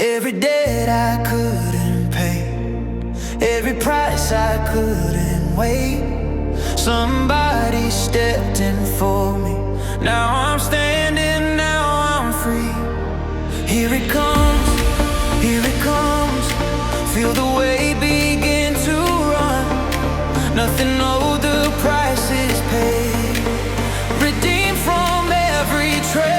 Every debt I couldn't pay, every price I couldn't wait. Somebody stepped in for me. Now I'm standing, now I'm free. Here it comes, here it comes. Feel the weight begin to run. Nothing owed, the price is paid. Redeemed from every trade.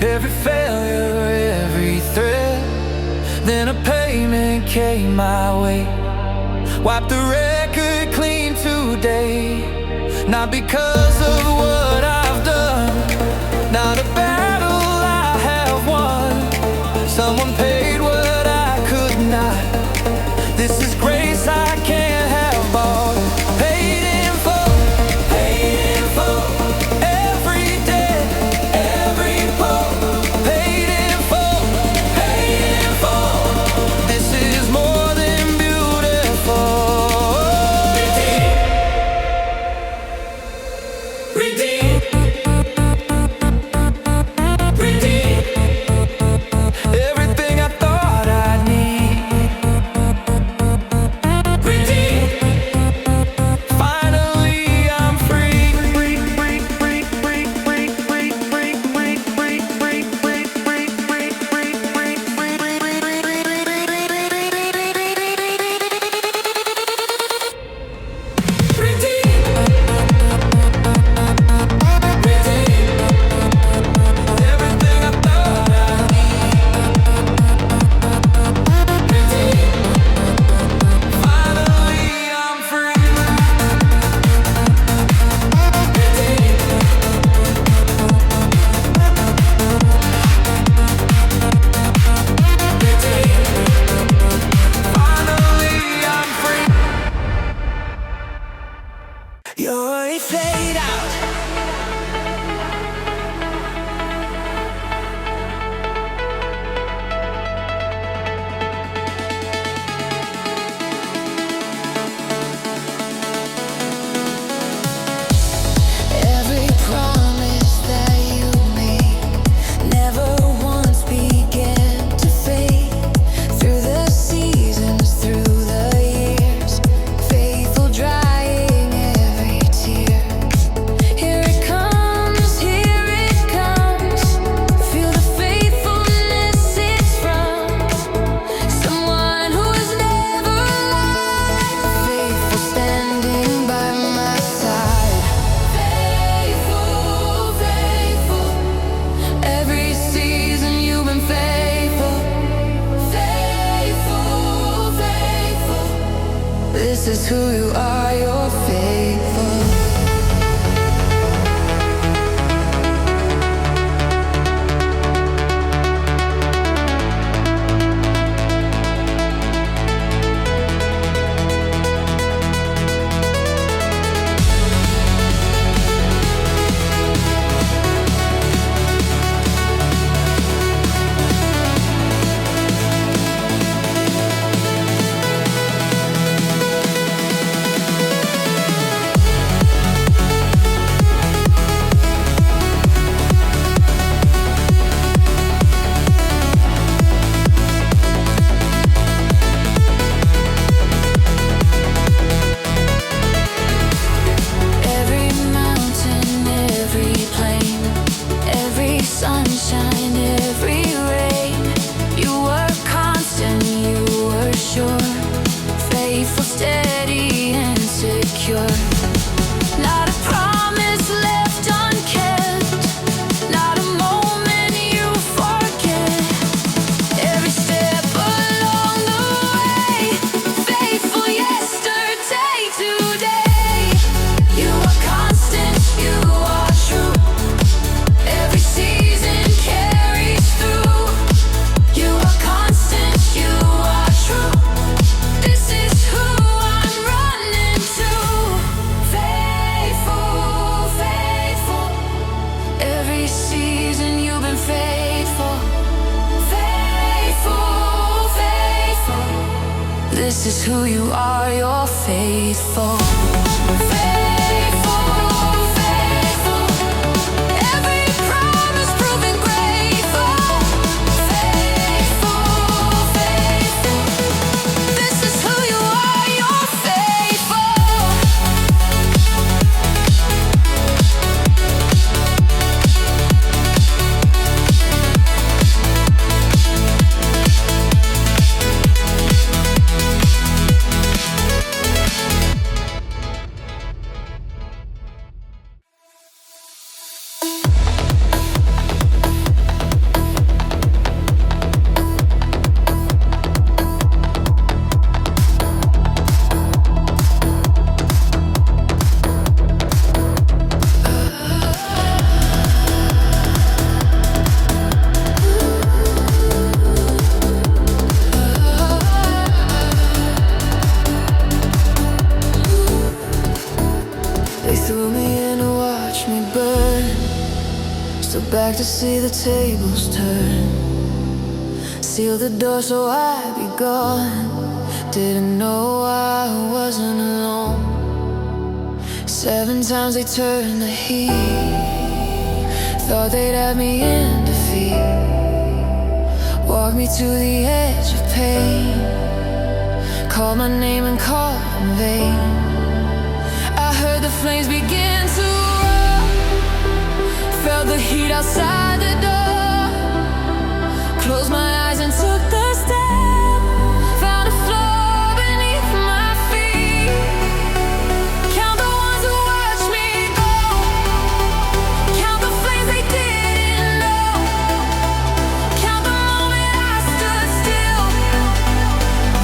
Every failure, every threat. Then a payment came my way. Wipe the record clean today. Not because of what I've done, not a battle I have won. Someone paid what I could not. This is grace I can't have bought. Paid in full, paid in full. Every day, every pull. You're played out. Every promise that you made never once began to fade. Through the seasons, through the years, faithful drying every tear. Here it comes, feel the faithfulness it's from someone who was never lied. Faithful standing by my side. Faithful, faithful. Every season you've been faithful. Faithful, faithful. This is who you are, you're faithful. This is who you are, you're faithful. Faithful, faithful. Every promise proven grateful. Faithful, faithful. This is who you are, you're faithful. They threw me in to watch me burn. Stood back to see the tables turn. Sealed the door so I'd be gone. Didn't know I wasn't alone. 7 times they turned the heat. Thought they'd have me in defeat. Walked me to the edge of pain. Called my name and called in vain. I heard the flames begin to roar. Felt the heat outside the door. Closed my eyes and took the step. Found a floor beneath my feet. Count the ones who watched me go. Count the flames they didn't know. Count the moment I stood still.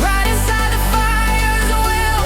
Right inside the fire's will.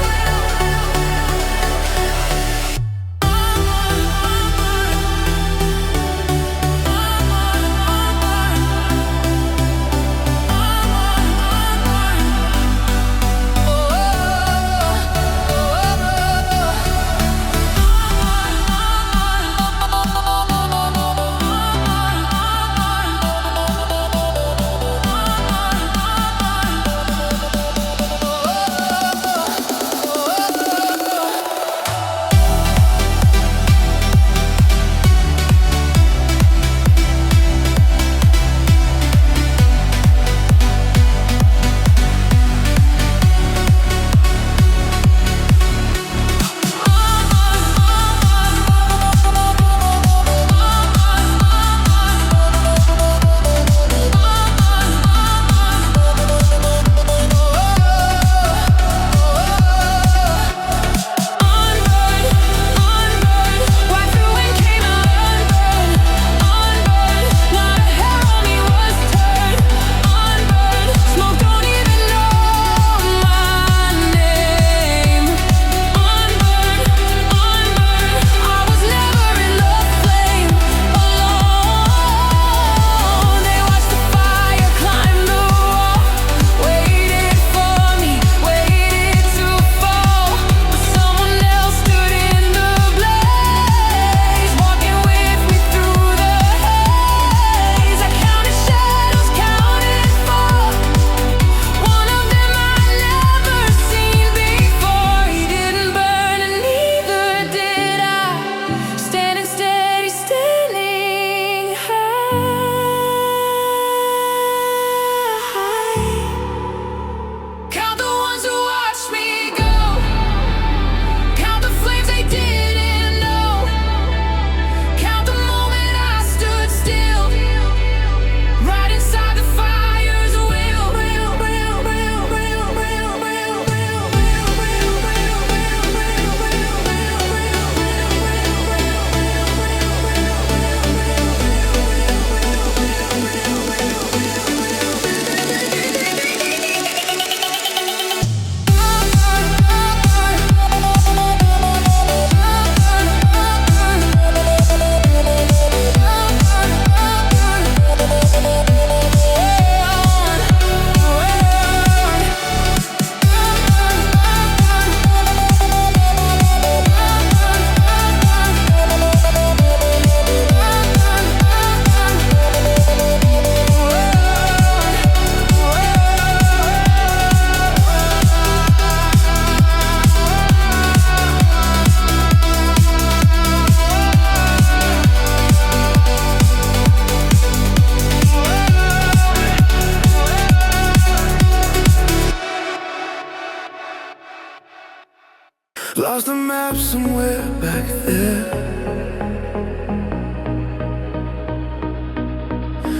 Lost the map somewhere back there,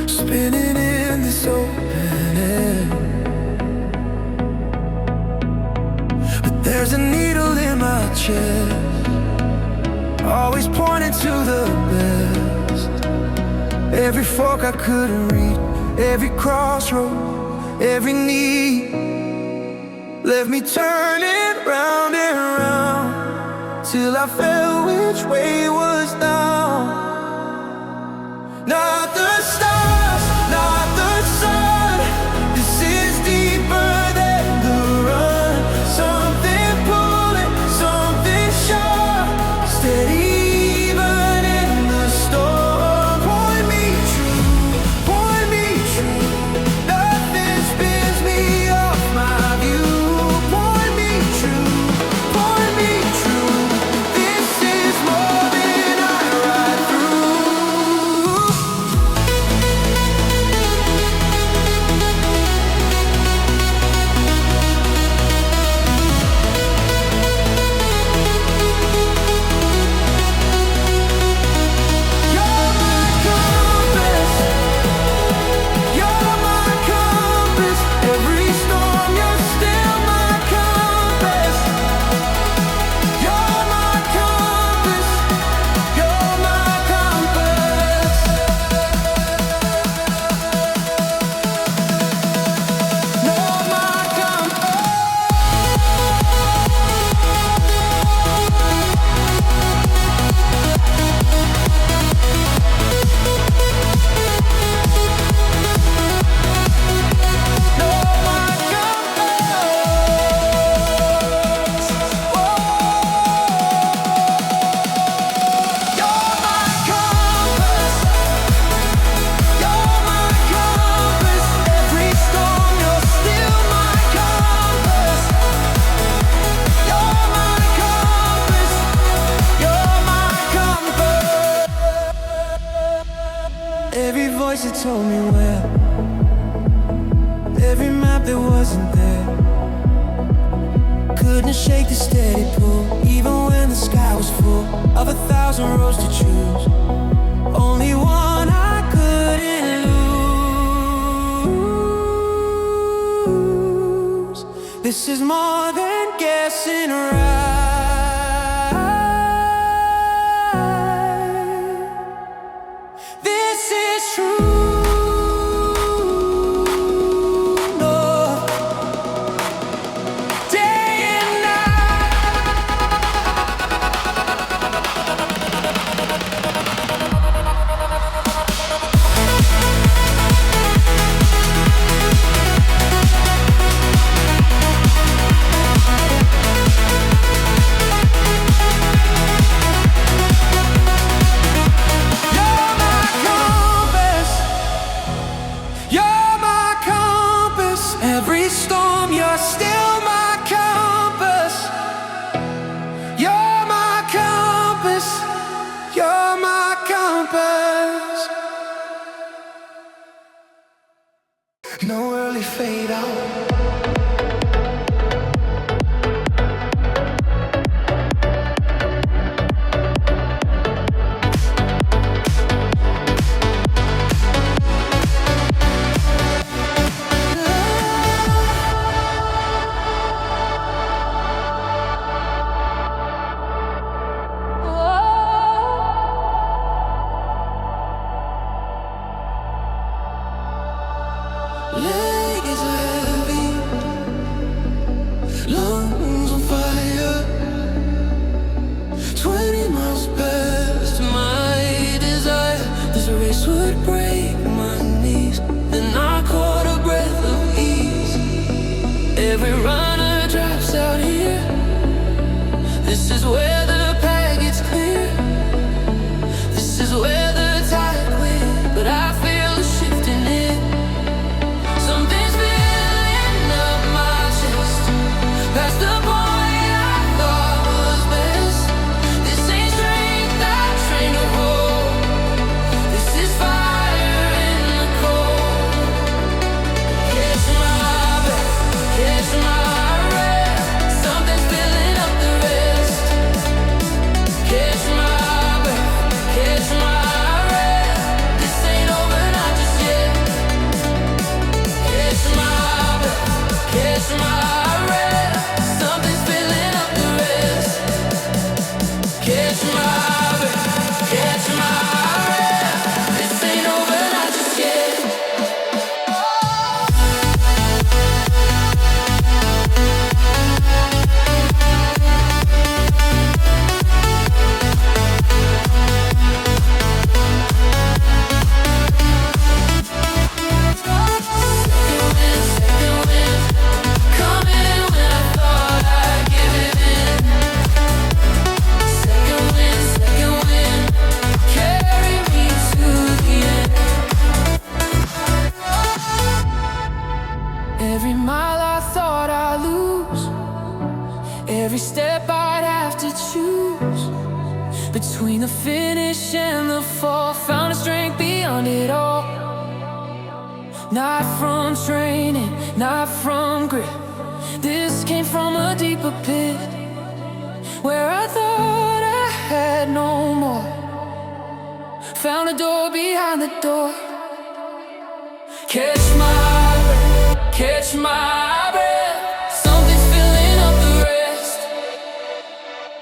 spinning in this open air. But there's a needle in my chest, always pointing to the best. Every fork I couldn't read, every crossroad, every need left me turning round and round till I felt which way was down. Not the stars, not the sun, this is deeper than the run. Something pulling, something sharp, steady even in the storm. Point me true, nothing spins me off my view. Point me true, this is more than I ride through. You're my compass, you're my compass. Every storm, you're still my compass. You're my compass, you're my compass. You're my compass. Every voice that told me where, every map that wasn't there, couldn't shake the steady pull, even when the sky was full of 1,000 roads to choose. Only one I couldn't lose. This is more than guessing right. This is true. No. Day and You're my compass, you're my compass. Every storm, you're still my compass. You're my compass, you're my compass. No early fade out. Leg is heavy, lungs on fire. 20 miles past my desire. This race would break my knees. Then I caught a breath of ease. Every runner drops out here. This is where the path gets clear. This is where the tide quit. But I feel a shift in it. Something Every mile I thought I'd lose, every step I'd have to choose. Between the finish and the fall, found a strength beyond it all. Not from training, not from grit. This came from a deeper pit, where I thought I had no more. Found a door behind the door. Catch my breath, catch my breath. Something's filling up the rest.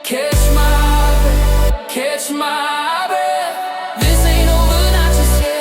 Catch my breath, catch my breath. This ain't over, not just yet.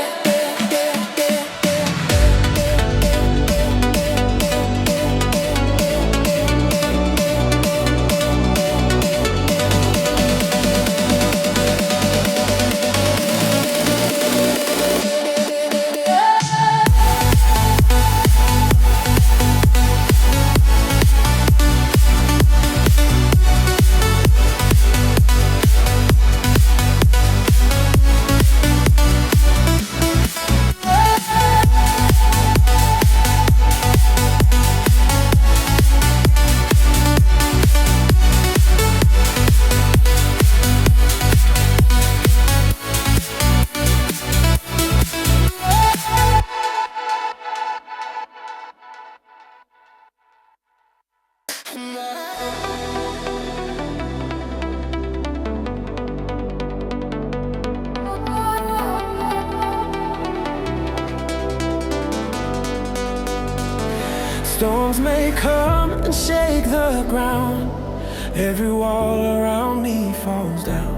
Storms may come and shake the ground, every wall around me falls down,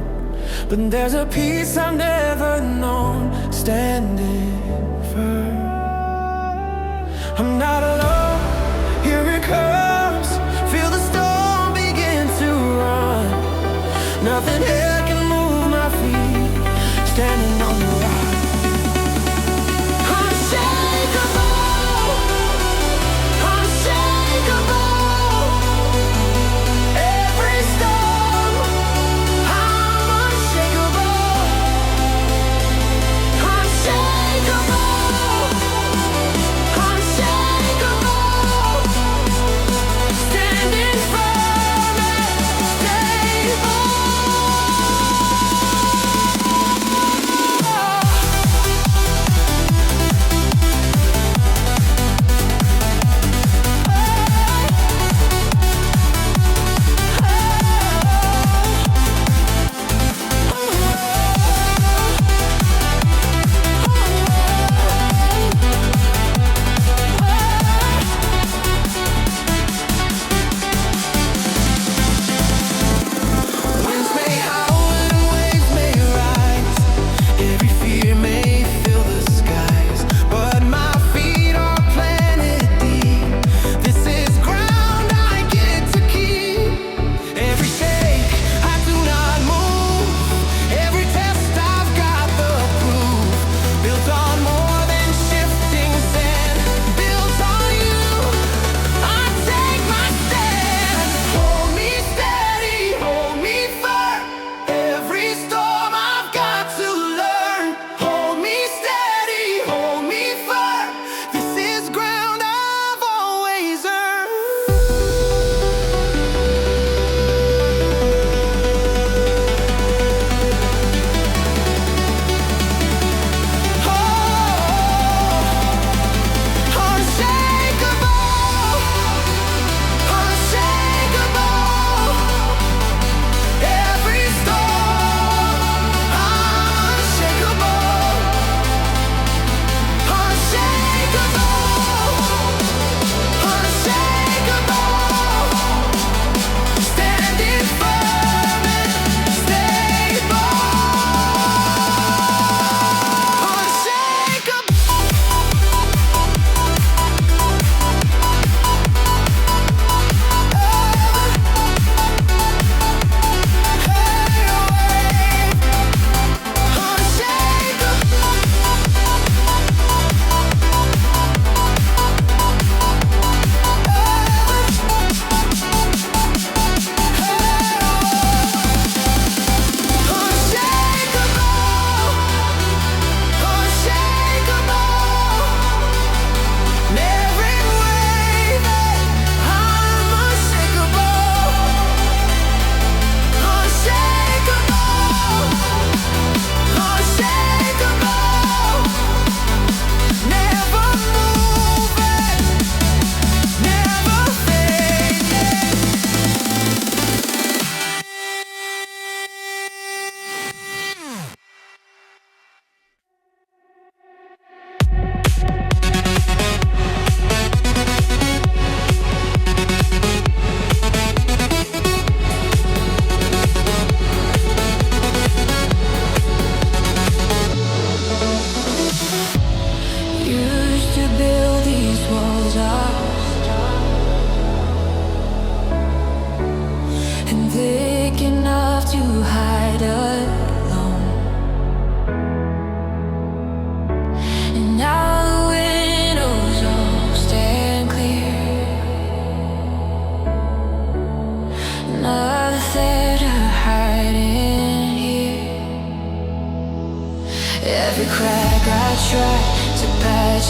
but there's a peace I've never known, standing firm. I'm not alone, here it comes. Feel the storm begin to run. Nothing here can move my feet, standing on the rock.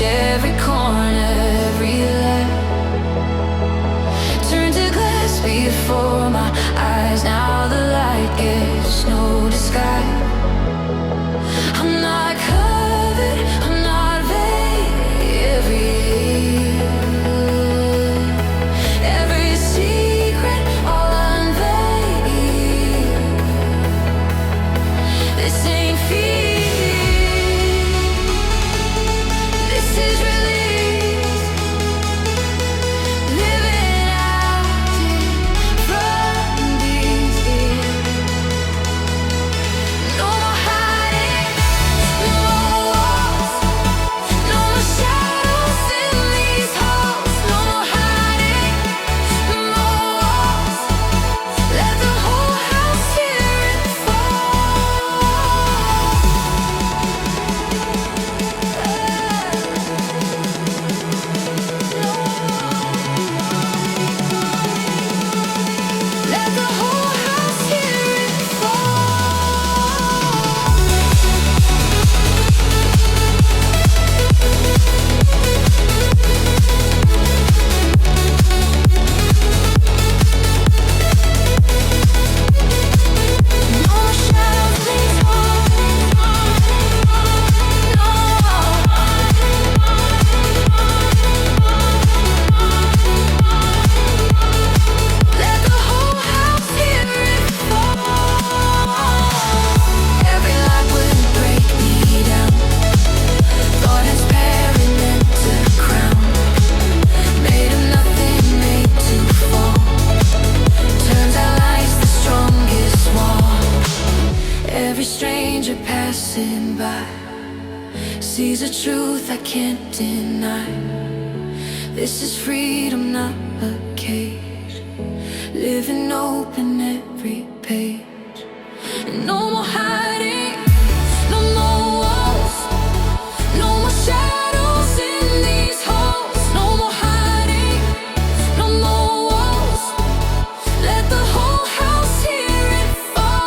every corner, every light. Turn to glass before my eyes. Now the light gives no disguise. I'm not covered, I'm not vague. Every secret I'll unveil. This ain't fear, this is release. Living out from these ears. No more hiding, no more walls, no more shadows in these halls. No more hiding, no more walls. Let the whole house hear it Let the whole house hear it No more shadows, please hold. Let the whole house hear it fall. Every lie would break me down. Thought as parent to crown. Made of nothing, made to fall. Turns out life's the strongest wall. Every stranger passing by sees a truth I can't deny. This is freedom, not a cage. Living open every page. No more hiding, no more walls, no more shadows in these halls. No more hiding, no more walls. Let the whole house hear it fall.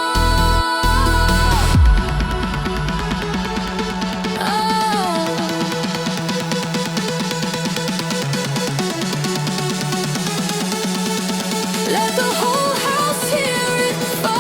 Let the whole house hear it fall.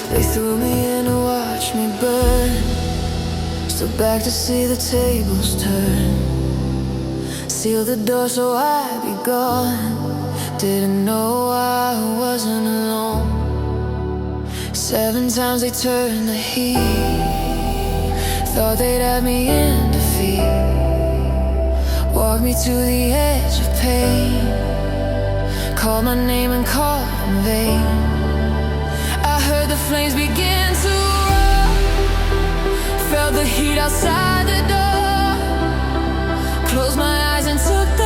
They threw me in to watch me burn. Stood back to see the tables turn. Sealed the door so I'd be gone. Didn't know I wasn't alone. 7 times they turned the heat. Thought they'd have me in defeat. Walked me to the edge of pain. Called my name and called in vain. I heard the flames begin to roar. Felt the heat outside the door. Closed my eyes and took the